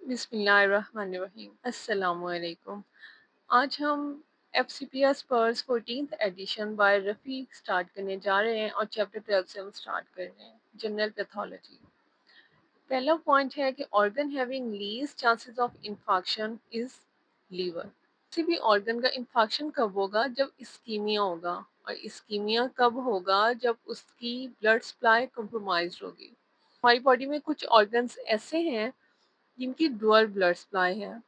बिस्मिल्लाहिर्रहमानिर्रहीम। अस्सलामुअलैकुम। आज हम एफसीपीएस पर्स 14th edition by Rafi start करने जा रहे हैं और चैप्टर 12 से हम स्टार्ट कर रहे हैं, जनरल पैथोलॉजी। पहला पॉइंट है कि organ having least chances of infection is liver. किसी भी ऑर्गन का इन्फेक्शन कब होगा? जब इस्कीमिया होगा। और इस्कीमिया कब होगा? जब उसकी ब्लड सप्लाई कंप्रोमाइज्ड होगी। हमारी बॉडी में कुछ ऑर्गन्स ऐसे हैं जिनकी डुअल ब्लड सप्लाई है।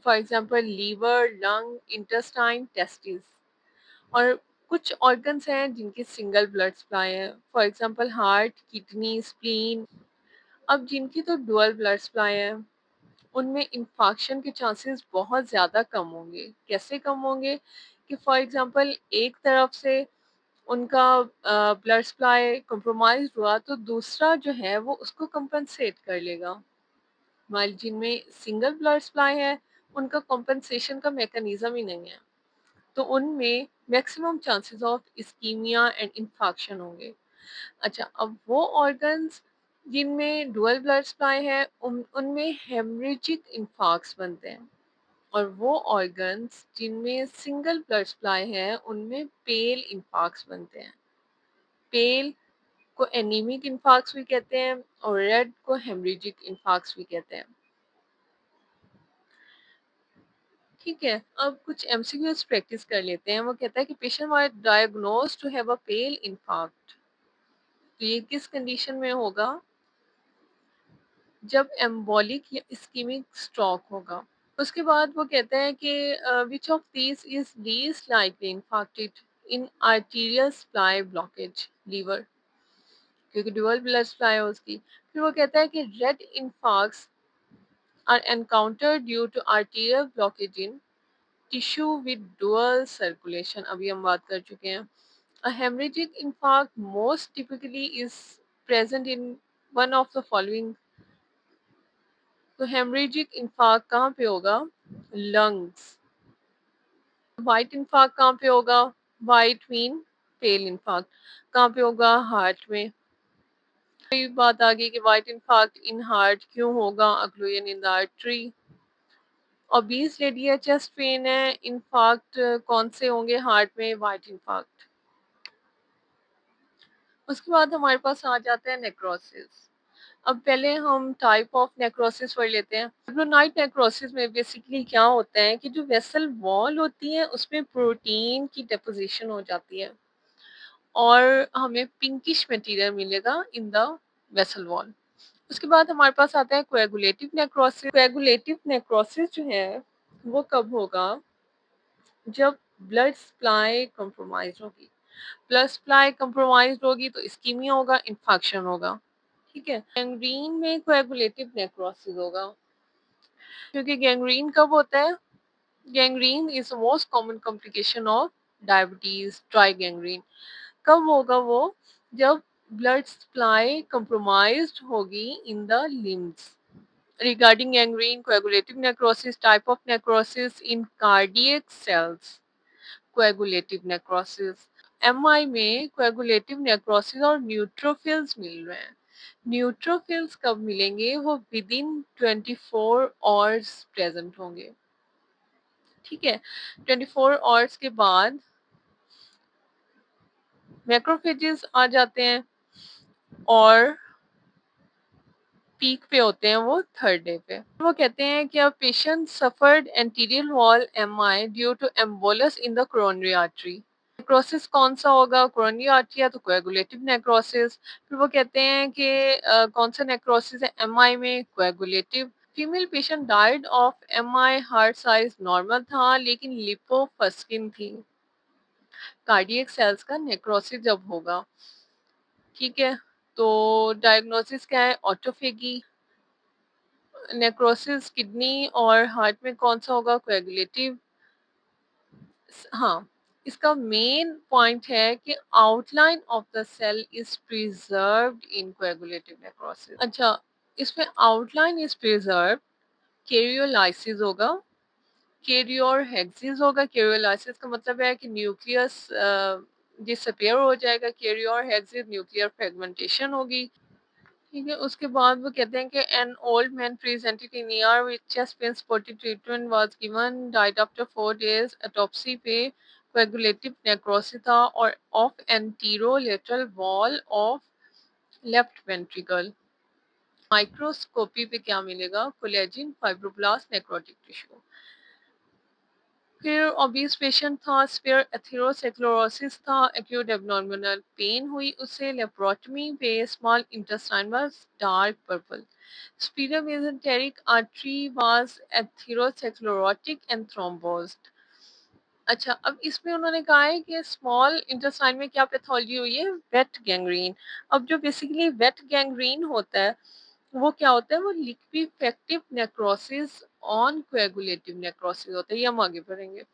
For example liver, lung, intestine, testis. और कुछ ऑर्गन्स हैं जिनकी सिंगल ब्लड सप्लाई है। For example heart, kidney, spleen. अब जिनकी तो डुअल ब्लड सप्लाई है उनमें इन्फेक्शन के चांसेस बहुत ज़्यादा कम होंगे। कैसे कम होंगे? कि फॉर एग्जांपल एक तरफ से उनका ब्लड सप्लाई कंप्रोमाइज हुआ तो दूसरा जो है वो उसको कंपनसेट कर लेगा। वाइल जिनमें सिंगल ब्लड सप्लाई है उनका कॉम्पेंसेशन का मैकेनिज्म ही नहीं है, तो उनमें maximum chances of ischemia and infection होंगे। अच्छा, अब वो ऑर्गन्स जिनमें डुअल ब्लड सप्लाई है उनमें हेमरेजिक इन्फार्क्ट्स बनते हैं। और वो ऑर्गन्स जिनमें सिंगल ब्लड सप्लाई है उनमें पेल इन्फार्क्ट्स बनते हैं। पेल को एनीमिक इन्फार्क्ट्स भी कहते हैं और रेड को हेमरेजिक इन्फार्क्ट्स भी कहते हैं। ठीक है, अब कुछ एमसीक्यूज प्रैक्टिस कर लेते हैं। वो कहता है कि patient was diagnosed to have a pale infarct. तो ये किस कंडीशन में होगा? जब एम्बोलिक या इस्कीमिक स्ट्रोक होगा। उसके बाद वो कहता है कि which of these is least likely infarcted in arterial supply blockage liver, क्योंकि डुअल ब्लड सप्लाई है उसकी। फिर वो कहता है कि red infarcts are encountered due to arterial blockage in tissue with dual circulation. अभी हम बात कर चुके हैं। A hemorrhagic infarct most typically is present in one of the following. तो हेमरेजिक इंफार्क्ट कहाँ पे होगा? लंग्स। वाइट इंफार्क्ट कहाँ पे होगा? वाइट मीन पेल इंफार्क्ट। कहाँ पे होगा? हार्ट में। ये बात आ गई कि वाइट इंफार्क्ट इन हार्ट क्यों होगा? Occlusion in the artery. Obese lady है, चेस्ट पेन है, इंफार्क्ट कौन से होंगे हार्ट में? वाइट इंफार्क्ट। उसके बाद हमारे पास आ जाता है नेक्रोसिस। अब पहले हम टाइप ऑफ नेक्रोसिस पढ़ लेते हैं। एप्लोनाइट नेक्रोसिस में बेसिकली क्या होता है कि जो वेसल वॉल होती है उसमें प्रोटीन की डिपोजिशन हो जाती है और हमें पिंकिश मटेरियल मिलेगा इन द वेसल वॉल। उसके बाद हमारे पास आता है कोएगुलेटिव नेक्रोसिस। कोएगुलेटिव नेक्रोसिस जो है वो कब होगा? जब ब्लड सप्लाई कंप्रोमाइज होगी। ब्लड सप्लाई कंप्रोमाइज होगी तो इस्कीमिया होगा, इन्फेक्शन होगा। ठीक है, गैंग्रीन में कोएगुलेटिव नेक्रोसिस होगा। क्योंकि गैंग्रीन कब होता है? Gangrene is the most common complication of diabetes, try gangrene. कब होगा वो? जब ब्लड सप्लाई कंप्रोमाइज्ड होगी in the limbs. Regarding gangrene, coagulative necrosis, type of necrosis in cardiac cells, coagulative necrosis। MI में coagulative necrosis और neutrophils मिल रहे हैं। Neutrophils कब मिलेंगे? वो विद इन 24 आवर्स प्रेजेंट होंगे। ठीक है, 24 आवर्स के बाद मैक्रोफेजेस आ जाते हैं और पीक पे होते हैं वो थर्ड डे पे। वो कहते हैं कि a patient suffered anterior wall MI due to embolus in the coronary artery. Necrosis कौन सा होगा? कोरोनरी आर्टरी या तो कोएगुलेटिव नेक्रोसिस। फिर वो कहते हैं कि कौन सा नेक्रोसिस है एमआई में? Coagulative. Female patient died of MI, heart size normal था लेकिन लिपोफस्किन थी। कार्डियक सेल्स का नेक्रोसिस जब होगा। ठीक है, तो डायग्नोसिस क्या है? ऑटोफेगी। नेक्रोसिस किडनी और हार्ट में कौन सा होगा? कोएगुलेटिव। हाँ, इसका मेन पॉइंट है कि outline of the cell is preserved in coagulative necrosis. अच्छा, इसमें आउटलाइन इज प्रिजर्व्ड। कैरियोलाइसिस होगा, कैरियोरहेक्सिस होगा। कैरियोलाइसिस का मतलब है कि न्यूक्लियस डिसअपियर हो जाएगा। कैरियोरहेक्सिस न्यूक्लियर फ्रेगमेंटेशन होगी। ठीक है, उसके बाद वो कहते हैं कि an old man presented in ER with chest pain spotted treatment was given died after 4 days autopsy पे कोएगुलेटिव नेक्रोसिस था और of anterolateral wall of left ventricle. Microscopy पे क्या मिलेगा? Collagen fibroblast necrotic tissue. फिर ऑब्वियस पेशेंट था, spare atherosclerosis था, acute abnormal pain हुई उससे, लेप्रोटमी पे small intestine was dark purple, superior mesenteric artery was atherosclerotic and thrombosed। अच्छा, अब इसमें उन्होंने कहा है कि स्मॉल इंटेस्टाइन में क्या पैथोलॉजी हुई है? Wait gangrene. अब जो बेसिकली वेट गैंग्रीन होता है वो क्या होता है? वो लिक्विफेक्टिव नेक्रोसिस ऑन कोएगुलेटिव नेक्रोसिस होता है। ये हम आगे पढ़ेंगे।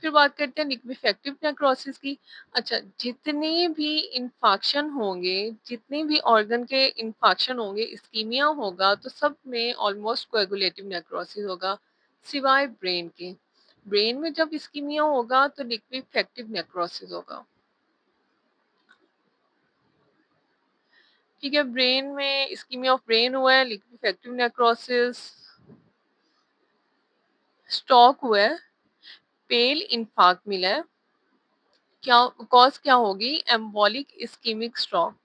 फिर बात करते हैं लिक्विफेक्टिव नेक्रोसिस की। अच्छा, जितने भी इंफेक्शन होंगे, जितने भी ऑर्गन के इंफेक्शन होंगे, इस्कीमिया होगा, तो सब में ऑलमोस्ट कोएगुलेटिव नेक्रोसिस होगा सिवाय ब्रेन के। ब्रेन में जब इस्कीमिया होगा तो लिक्विफेक्टिव नेक्रोसिस होगा। ठीक है, ब्रेन में इस्कीमिया ऑफ ब्रेन हुआ है, लिक्विफेक्टिव नेक्रोसिस। स्ट्रोक हुआ है, पेल इंफार्क्ट मिला है, क्या कॉज क्या होगी? एम्बोलिक इस्कीमिक स्ट्रोक।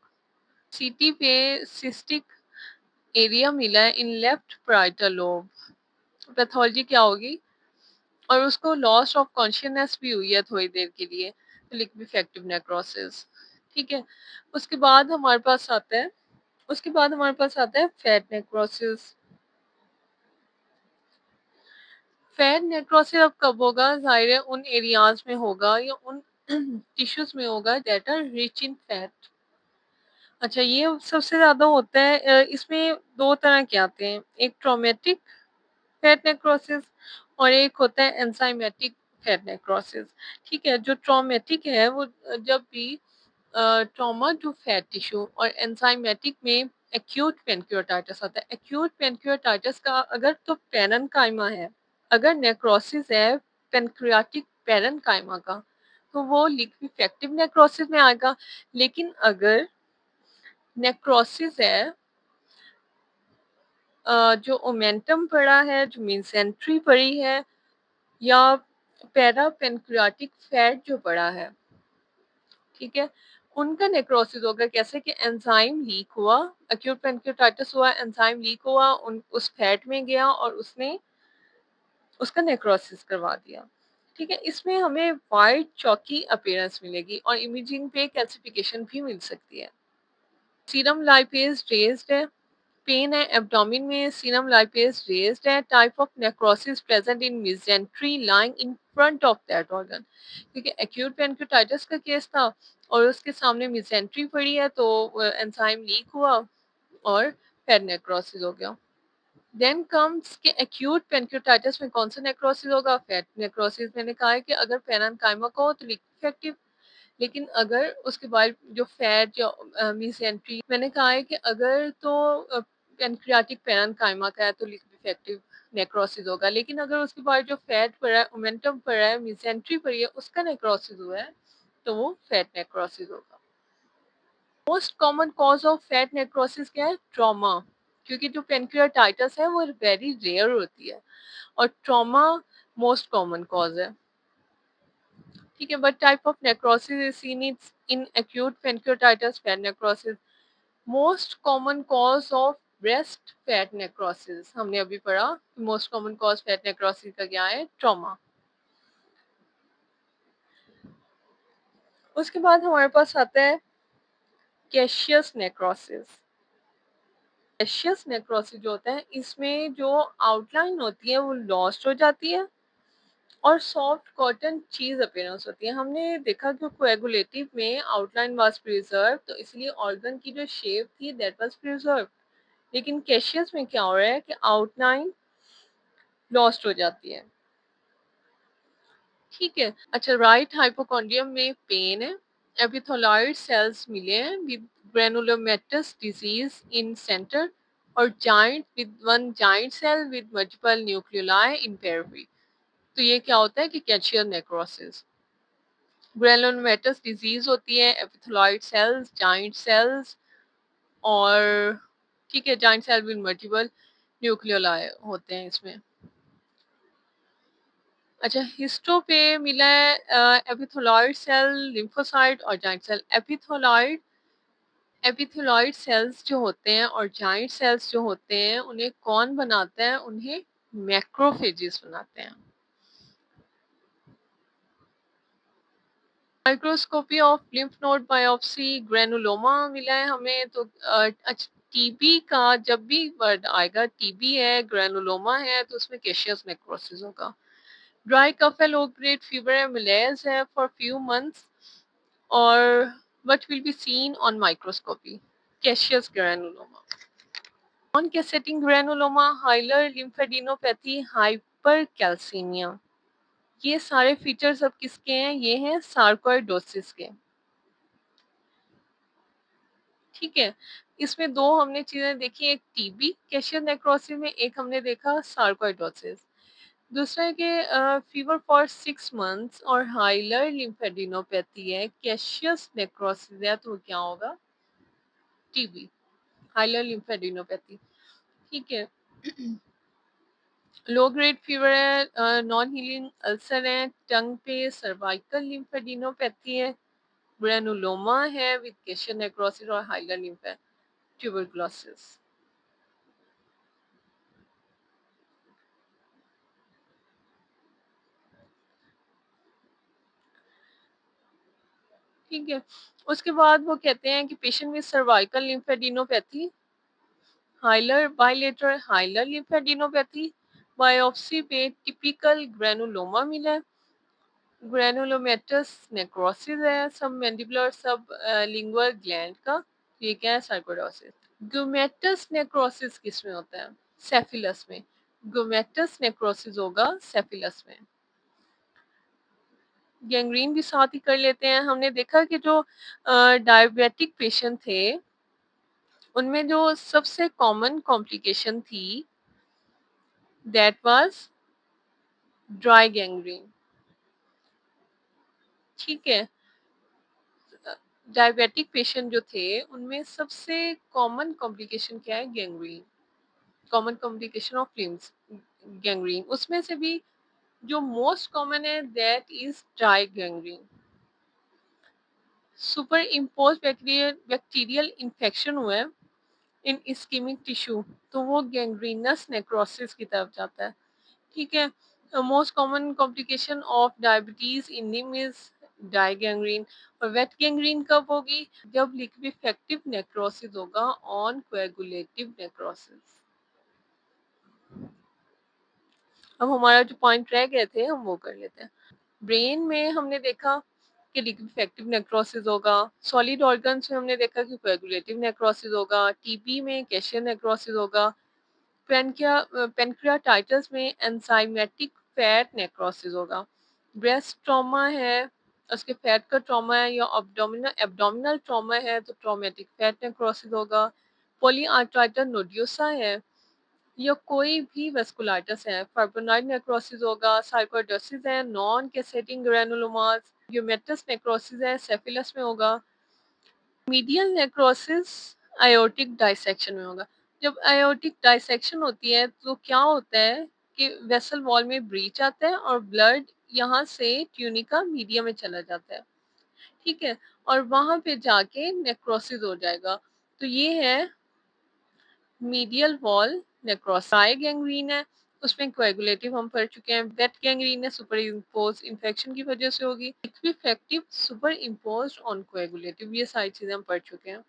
सीटी पे सिस्टिक एरिया मिला है in left parietal lobe. Pathology क्या होगी? और उसको लॉस ऑफ कॉन्शियसनेस भी हुई है थोड़ी देर के लिए, लिक्विफेक्टिव नेक्रोसिस। ठीक है, उसके बाद हमारे पास आता है फैट नेक्रोसिस। फैट नेक्रोसिस अब कब होगा? जाहिर है उन एरियाज में होगा या उन टिश्यूज में होगा that are rich in fat. अच्छा, ये सबसे ज्यादा होता है। इसमें दो तरह के आते हैं, एक ट्रॉमेटिक फैट नेक्रोसिस और एक होता है एंजाइमेटिक फैट नेक्रोसिस। ठीक है, जो ट्रॉमेटिक है वो जब भी ट्रॉमा टू फैट टिश्यू, और एंजाइमेटिक में एक्यूट पेनक्रियाटाइटिस आता है। एक्यूट पेनक्रियाटाइटिस का अगर तो पेरेन्काइमा है, अगर नेक्रोसिस है पेनक्रियाटिक पेरेन्काइमा का, तो वो लिक्विफेक्टिव नेक्रोसिस में आएगा। लेकिन अगर नेक्रोसिस है जो ओमेंटम पड़ा है, जो मेसेंट्री पड़ी है, या पैरा पेनक्रियाटिक फैट जो पड़ा है, ठीक है, उनका नेक्रोसिस होगा। कैसे कि एंजाइम लीक हुआ, एक्यूट पेनक्रियाटाइटिस हुआ, एंजाइम लीक हुआ, उस फैट में गया और उसने उसका नेक्रोसिस करवा दिया। ठीक है, इसमें हमें वाइट चौकी अपीयरेंस मिलेगी और इमेजिंग पे कैल्सिफिकेशन भी मिल सकती है। सीरम लाइपेज रेज्ड है, पेन है एब्डोमेन में, सीरम लाइपेज रेज्ड है, type of necrosis present in mesentery lying in front of that organ. क्योंकि एक्यूट पेनक्रियाटाइटिस का केस था और उसके सामने मेसेंट्री पड़ी है, तो एंजाइम लीक हुआ और फैट नेक्रोसिस हो गया। देन कम्स के एक्यूट पेनक्रियाटाइटिस में कौन सा नेक्रोसिस होगा? Fat necrosis. मैंने कहा है कि अगर पेरेन्काइमा का हो तो लिक्विफेक्टिव, लेकिन अगर उसके बाद जो फैट या मेसेंट्री, मैंने कहा है कि अगर तो पेनक्रियाटिक पेरेन्काइमा का है तो लिक्विफेक्टिव नेक्रोसिस होगा, लेकिन अगर उसके बाद जो फैट पड़ा है, ओमेंटम पड़ा है, मेसेंट्री पड़ी है, उसका नेक्रोसिस हुआ है, तो वो फैट नेक्रोसिस होगा। Most common cause of fat necrosis क्या है? ट्रॉमा। क्योंकि जो पेनक्रियाटाइटिस है वो वेरी रेयर होती है और ट्रॉमा मोस्ट कॉमन कॉज है। ठीक है, but type of necrosis is seen in acute pancreatitis fat necrosis. Most common cause of breast fat necrosis हमने अभी पढ़ा। Most common cause fat necrosis का क्या है? ट्रॉमा। उसके बाद हमारे पास आता है कैशियस नेक्रोसिस। कैशियस नेक्रोसिस जो होता है, इसमें जो आउटलाइन होती है वो लॉस्ट हो जाती है और सॉफ्ट कॉटन चीज अपीयरेंस होती है। हमने देखा कि कोएगुलेटिव में आउटलाइन वाज प्रिजर्व, तो इसलिए ऑर्गन की जो शेप थी दैट वाज प्रिजर्व। लेकिन कैशियस में क्या हो रहा है कि आउटलाइन लॉस्ट हो जाती है। ठीक है, अच्छा, राइट हाइपोकॉन्ड्रियम में पेन है, एपिथेलॉइड सेल्स मिले हैं with granulomatous disease in centre और giant with one giant cell with multiple nucleoli in periphery. तो ये क्या होता है कि कैशियर नेक्रोसिस। ग्रेनुलोमेटस डिजीज होती है, एपिथेलॉइड सेल्स, जाइंट सेल्स और ठीक है, giant cell with multiple nucleoli होते हैं इसमें। अच्छा, हिस्टो पे मिला है एपिथेलॉइड सेल, लिम्फोसाइट और जाइंट सेल। एपिथेलॉइड सेल्स जो होते हैं और जाइंट सेल्स जो होते हैं उन्हें कौन बनाता है? उन्हें मैक्रोफेजेस बनाते हैं। Microscopy of lymph node biopsy, granuloma मिला है हमें। तो टीबी का जब भी वर्ड आएगा, टीबी है, ग्रेनुलोमा है, तो उसमें केशियस नेक्रोसिस होगा। ड्राई कफ है, लो ग्रेड फीवर है, मलेज है फॉर फ्यू मंथ्स और what will be seen on microscopy? Caseous granuloma. Non-casseting granuloma, hilar lymphadenopathy, hypercalcemia. ये सारे फीचर्स अब किसके हैं? ये हैं सार्कोइडोसिस के। ठीक है, इसमें दो हमने चीजें देखी, एक टीबी कैशियस नेक्रोसिस में, एक हमने देखा सार्कोइडोसिस। दूसरा है कि फीवर फॉर 6 मंथ्स और हाइलर लिम्फेडिनोपैथी है, कैशियस नेक्रोसिस है, तो क्या होगा? TB, hilar lymphadenopathy. ठीक है, लो ग्रेड फीवर है, नॉन हीलिंग अल्सर है टंग पे, सर्वाइकल लिम्फेडिनोपैथी है, ग्रेनुलोमा है विद केशियस नेक्रोसिस और हाइलर लिम्फ ट्यूबरकुलोसिस। ठीक है, उसके बाद वो कहते हैं कि patient with cervical lymphadenopathy, hilar bilateral hilar lymphadenopathy, biopsy पे टिपिकल ग्रेनुलोमा मिला है, ग्रेनुलोमेटस नेक्रोसिस है, सब मैंडिबुलर सब लिंगुअल ग्लैंड का। ये क्या है? सार्कोइडोसिस। ग्यूमेटस नेक्रोसिस किस में होता है? सेफिलस में। ग्यूमेटस नेक्रोसिस होगा सेफिलस में। गैंग्रीन भी साथ ही कर लेते हैं। हमने देखा कि जो डायबिटिक पेशेंट थे उनमें जो सबसे कॉमन कॉम्प्लिकेशन थी दैट वाज ड्राई गैंग्रीन। ठीक है, डायबिटिक पेशेंट जो थे उनमें सबसे कॉमन कॉम्प्लिकेशन क्या है? Gangrene. Common complication of limbs, gangrene. उसमें से भी जो मोस्ट कॉमन है that is dry gangrene. Super impose bacterial infection हुआ है इन इस्कीमिक टिश्यू, तो वो गैंग्रीनस नेक्रोसिस की तरफ जाता है। ठीक है, most common complication of diabetes in निम इज ड्राई गैंग्रीन। और वेट गैंग्रीन कब होगी? जब लिक्विफेक्टिव नेक्रोसिस होगा ऑन कोएगुलेटिव नेक्रोसिस। अब हमारा जो पॉइंट रह गए थे हम वो कर लेते हैं। ब्रेन में हमने देखा कि लिक्विफेक्टिव नेक्रोसिस होगा, सॉलिड ऑर्गन्स में हमने देखा कि कोएगुलेटिव नेक्रोसिस होगा, टीबी में कैशियस नेक्रोसिस होगा, पेनक्रियाटाइटिस में एंजाइमेटिक फैट नेक्रोसिस होगा, ब्रेस्ट ट्रॉमा है उसके फैट का ट्रॉमा है, या एब्डोमिनल एब्डोमिनल ट्रॉमा है तो ट्रॉमेटिक फैट नेक्रोसिस होगा, पॉलीआर्ट्राइटिस नोड्यूसा है या कोई भी वेस्कुलाइटिस है, फाइब्रोनॉइड नेक्रोसिस होगा, सार्कोइडोसिस है, नॉन कैसेटिंग ग्रैनुलोमास, यूमेटस नेक्रोसिस है, सेफिलस में होगा, मीडियल नेक्रोसिस आयोटिक डाइसेक्शन में होगा। जब आयोटिक डाइसेक्शन होती है तो क्या होता है कि वेसल वॉल में ब्रीच आता है और ब्लड यहाँ से ट्यूनिका मीडिया में चला जाता है। ठीक है, और वहां पे जाके नेक्रोसिस हो जाएगा। तो ये है medial wall necrosis. Dry gangrene है, उसमें कोएगुलेटिव हम पढ़ चुके हैं। वेट गैंग्रीन है, सुपर इम्पोज इन्फेक्शन की वजह से होगी। Effective super impose on coagulative, ये सारी चीजें हम पढ़ चुके हैं।